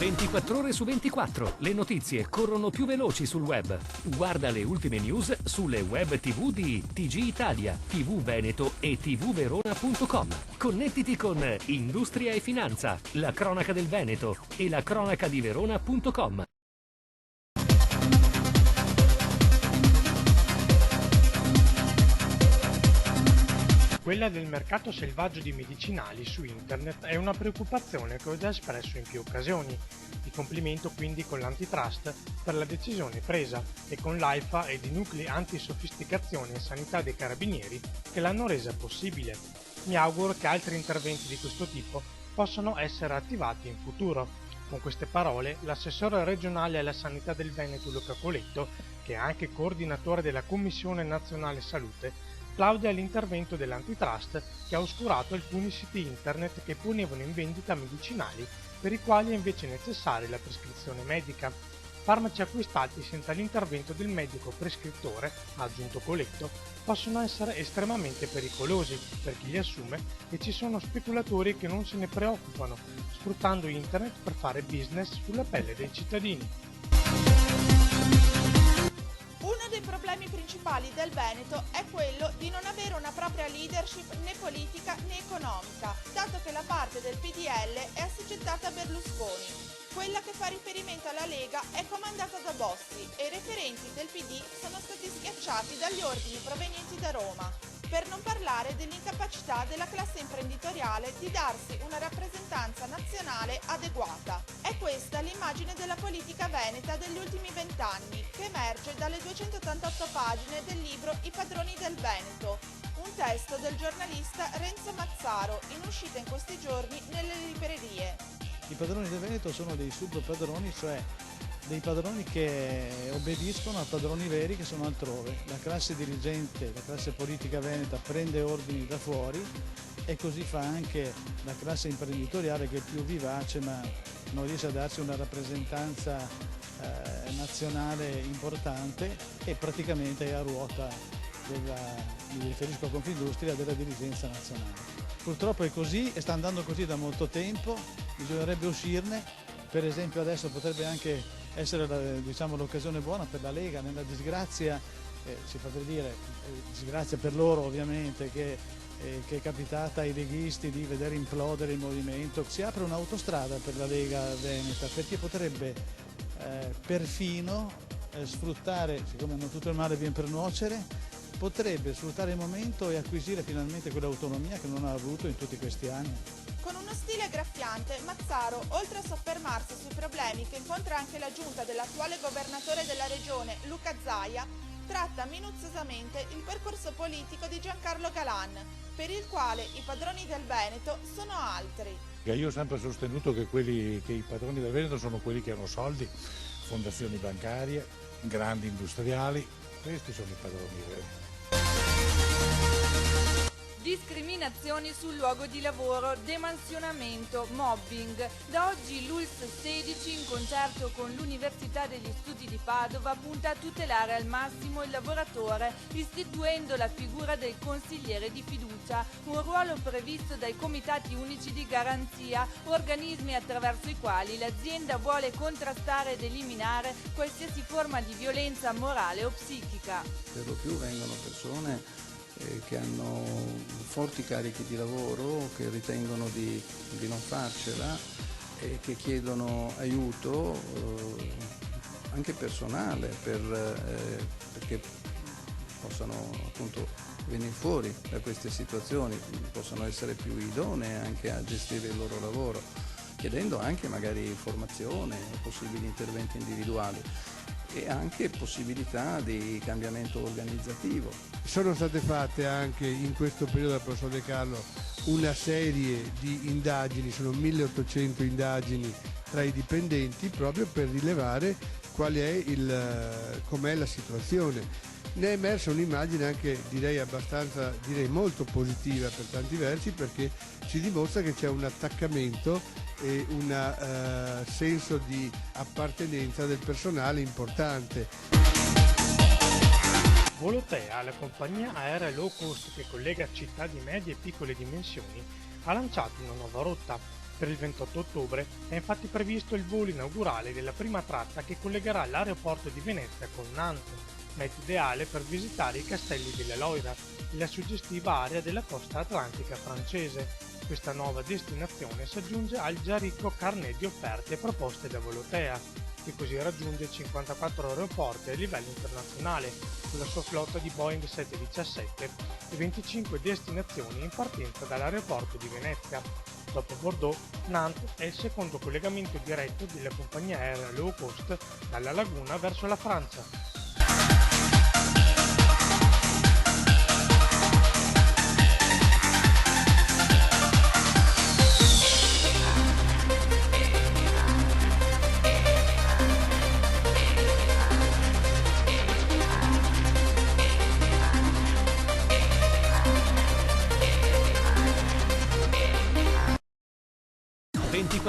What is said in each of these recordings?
24 ore su 24, le notizie corrono più veloci sul web. Guarda le ultime news sulle web TV di TG Italia, TV Veneto e tvverona.com. Connettiti con Industria e Finanza, la cronaca del Veneto e la cronaca di Verona.com. Quella del mercato selvaggio di medicinali su internet è una preoccupazione che ho già espresso in più occasioni. Mi complimento quindi con l'Antitrust per la decisione presa e con l'AIFA ed i nuclei antisofisticazione e sanità dei carabinieri che l'hanno resa possibile. Mi auguro che altri interventi di questo tipo possano essere attivati in futuro. Con queste parole, l'assessore regionale alla sanità del Veneto Luca Coletto, che è anche coordinatore della Commissione Nazionale Salute, plaude all'intervento dell'Antitrust che ha oscurato alcuni siti internet che ponevano in vendita medicinali per i quali è invece necessaria la prescrizione medica. Farmaci acquistati senza l'intervento del medico prescrittore, ha aggiunto Coletto, possono essere estremamente pericolosi per chi li assume e ci sono speculatori che non se ne preoccupano, sfruttando internet per fare business sulla pelle dei cittadini. Uno dei problemi principali del Veneto è quello di non avere una propria leadership né politica né economica, dato che la parte del PDL è assoggettata a Berlusconi. Quella che fa riferimento alla Lega è comandata da Bossi e i referenti del PD sono stati schiacciati dagli ordini provenienti da Roma, per non parlare dell'incapacità della classe imprenditoriale di darsi una rappresentanza nazionale adeguata. È questa l'immagine della politica veneta degli ultimi 20 anni, che emerge dalle 288 pagine del libro I padroni del Veneto, un testo del giornalista Renzo Mazzaro, in uscita in questi giorni nelle librerie. I padroni del Veneto sono dei subpadroni, cioè dei padroni che obbediscono a padroni veri che sono altrove. La classe dirigente, la classe politica veneta prende ordini da fuori e così fa anche la classe imprenditoriale, che è più vivace ma non riesce a darsi una rappresentanza nazionale importante e praticamente è a ruota mi riferisco a Confindustria, della dirigenza nazionale. Purtroppo è così e sta andando così da molto tempo, bisognerebbe uscirne. Per esempio adesso potrebbe anche essere l'occasione buona per la Lega nella disgrazia, si fa per dire, disgrazia per loro ovviamente, che è capitata ai leghisti di vedere implodere il movimento. Si apre un'autostrada per la Lega Veneta, perché potrebbe perfino sfruttare, siccome non tutto il male viene per nuocere, potrebbe sfruttare il momento e acquisire finalmente quell'autonomia che non ha avuto in tutti questi anni. Con uno stile graffiante, Mazzaro, oltre a soffermarsi sui problemi che incontra anche la giunta dell'attuale governatore della regione, Luca Zaia, tratta minuziosamente il percorso politico di Giancarlo Galan, per il quale i padroni del Veneto sono altri. Io ho sempre sostenuto che i padroni del Veneto sono quelli che hanno soldi, fondazioni bancarie, grandi industriali, questi sono i padroni veri. Discriminazioni sul luogo di lavoro, demansionamento, mobbing. Da oggi l'ULSS 16, in concerto con l'Università degli Studi di Padova, punta a tutelare al massimo il lavoratore, istituendo la figura del consigliere di fiducia, un ruolo previsto dai comitati unici di garanzia, organismi attraverso i quali l'azienda vuole contrastare ed eliminare qualsiasi forma di violenza morale o psichica. Per lo più vengono persone che hanno forti carichi di lavoro, che ritengono di non farcela e che chiedono aiuto anche personale perché possano appunto venire fuori da queste situazioni, possano essere più idonee anche a gestire il loro lavoro, chiedendo anche magari formazione, possibili interventi individuali e anche possibilità di cambiamento organizzativo. Sono state fatte anche in questo periodo dal professor De Carlo una serie di indagini, sono 1800 indagini tra i dipendenti, proprio per rilevare com'è la situazione. Ne è emersa un'immagine anche direi molto positiva per tanti versi, perché ci dimostra che c'è un attaccamento e un senso di appartenenza del personale importante. Volotea, la compagnia aerea low cost che collega città di medie e piccole dimensioni, ha lanciato una nuova rotta. Per il 28 ottobre è infatti previsto il volo inaugurale della prima tratta che collegherà l'aeroporto di Venezia con Nantes, meta ideale per visitare i castelli della Loira e la suggestiva area della costa atlantica francese. Questa nuova destinazione si aggiunge al già ricco carnet di offerte proposte da Volotea, che così raggiunge 54 aeroporti a livello internazionale con la sua flotta di Boeing 717 e 25 destinazioni in partenza dall'aeroporto di Venezia. Dopo Bordeaux, Nantes è il secondo collegamento diretto della compagnia aerea low cost dalla laguna verso la Francia.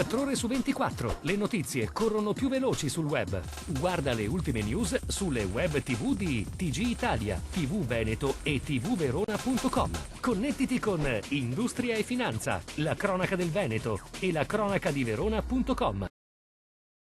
24 ore su 24, le notizie corrono più veloci sul web. Guarda le ultime news sulle web TV di TG Italia, TV Veneto e tvverona.com. Connettiti con Industria e Finanza, la cronaca del Veneto e la cronaca di Verona.com.